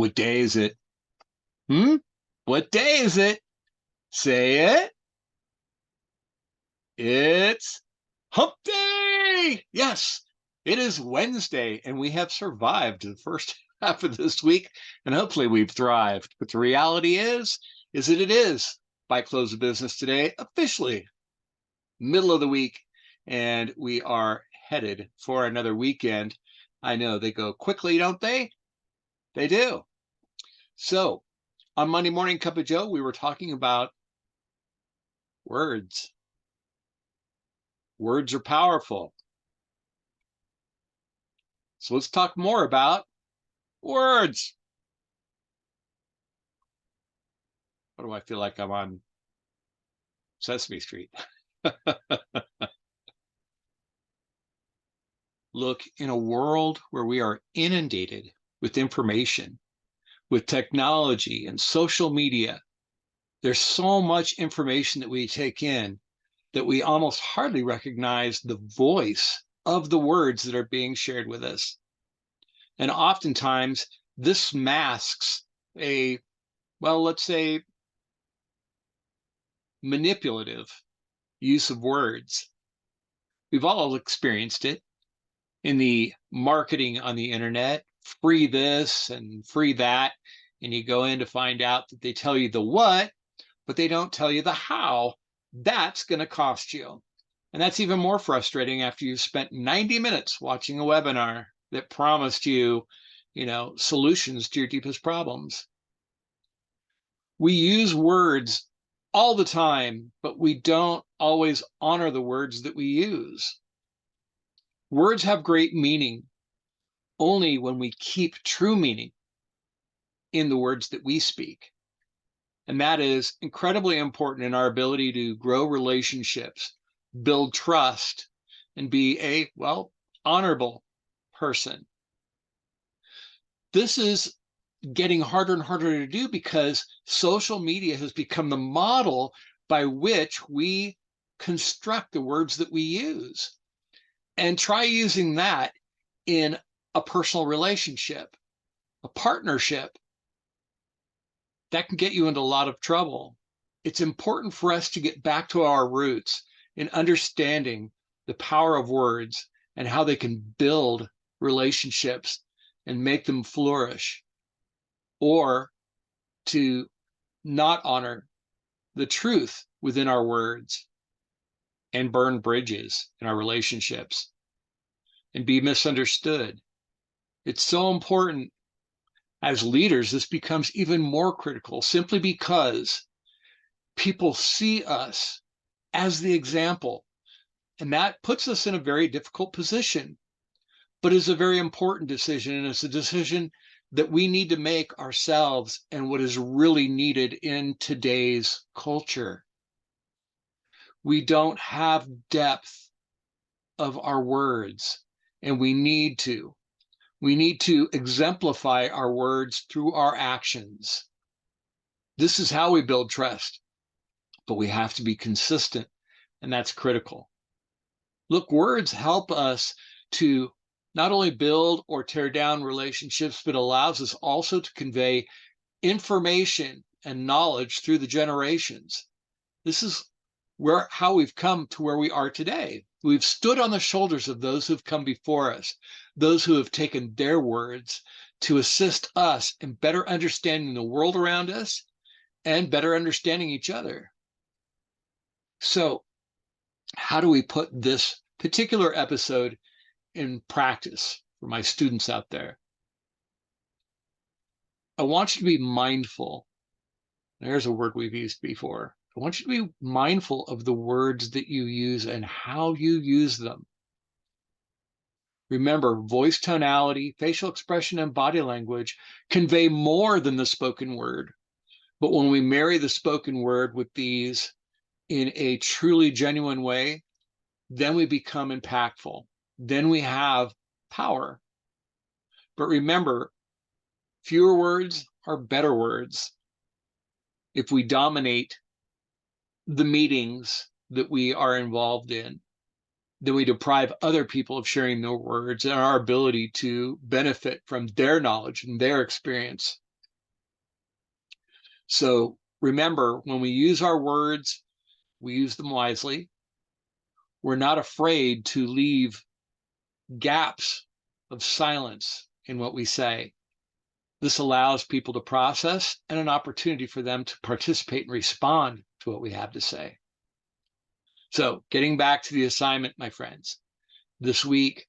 What day is it? Hmm? What day is it? Say it. It's Hump Day. Yes, it is Wednesday, and we have survived the first half of this week, and hopefully we've thrived. But the reality is that it is by close of business today, officially middle of the week, and we are headed for another weekend. I know they go quickly, don't they? They do. So on Monday Morning Cup of Joe, we were talking about words. Words are powerful. So let's talk more about words. What do I feel like I'm on Sesame Street? Look, in a world where we are inundated with information, with technology and social media, there's so much information that we take in that we almost hardly recognize the voice of the words that are being shared with us. And oftentimes, this masks a, well, let's say, manipulative use of words. We've all experienced it in the marketing on the internet, free this and free that. And you go in to find out that they tell you the what, but they don't tell you the how. That's going to cost you. And that's even more frustrating after you've spent 90 minutes watching a webinar that promised you, solutions to your deepest problems. We use words all the time, but we don't always honor the words that we use. Words have great meaning only when we keep true meaning in the words that we speak. And that is incredibly important in our ability to grow relationships, build trust, and be a, honorable person. This is getting harder and harder to do because social media has become the model by which we construct the words that we use. And try using that in a personal relationship, a partnership. That can get you into a lot of trouble. It's important for us to get back to our roots in understanding the power of words and how they can build relationships and make them flourish, or to not honor the truth within our words and burn bridges in our relationships and be misunderstood. It's so important. As leaders, this becomes even more critical simply because people see us as the example, and that puts us in a very difficult position, but is a very important decision, and it's a decision that we need to make ourselves and what is really needed in today's culture. We don't have depth of our words, and we need to. We need to exemplify our words through our actions. This is how we build trust, but we have to be consistent, and that's critical. Look, words help us to not only build or tear down relationships, but allows us also to convey information and knowledge through the generations. This is how we've come to where we are today. We've stood on the shoulders of those who've come before us, those who have taken their words to assist us in better understanding the world around us and better understanding each other. So, how do we put this particular episode in practice for my students out there? I want you to be mindful. There's a word we've used before. I want you to be mindful of the words that you use and how you use them. Remember, voice tonality, facial expression, and body language convey more than the spoken word. But when we marry the spoken word with these in a truly genuine way, then we become impactful. Then we have power. But remember, fewer words are better words. If we dominate the meetings that we are involved in, then we deprive other people of sharing their words and our ability to benefit from their knowledge and their experience So remember, when we use our words, we use them wisely. We're not afraid to leave gaps of silence in what we say. This allows people to process and an opportunity for them to participate and respond to what we have to say. So, getting back to the assignment, my friends, this week,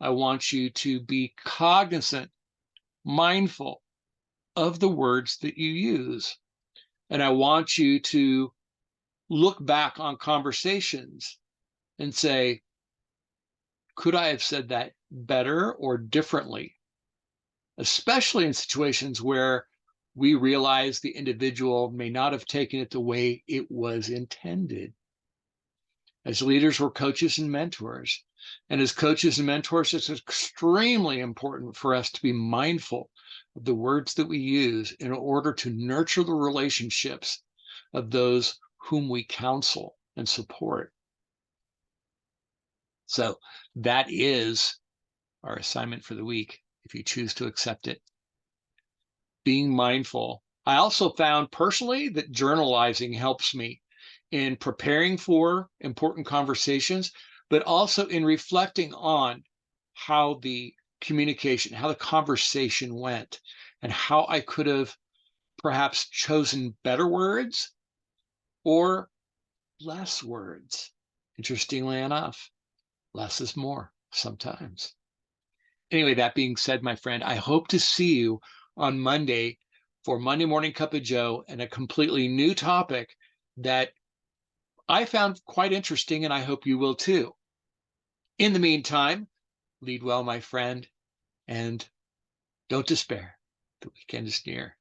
I want you to be cognizant, mindful of the words that you use. And I want you to look back on conversations and say, could I have said that better or differently? Especially in situations where we realize the individual may not have taken it the way it was intended. As leaders, we're coaches and mentors. And as coaches and mentors, it's extremely important for us to be mindful of the words that we use in order to nurture the relationships of those whom we counsel and support. So that is our assignment for the week, if you choose to accept it. Being mindful. I also found personally that journalizing helps me in preparing for important conversations, but also in reflecting on how the communication, how the conversation went, and how I could have perhaps chosen better words or less words. Interestingly enough, less is more sometimes. Anyway, that being said, my friend, I hope to see you on Monday for Monday Morning Cup of Joe and a completely new topic that I found quite interesting, and I hope you will too. In the meantime, lead well, my friend, and don't despair. The weekend is near.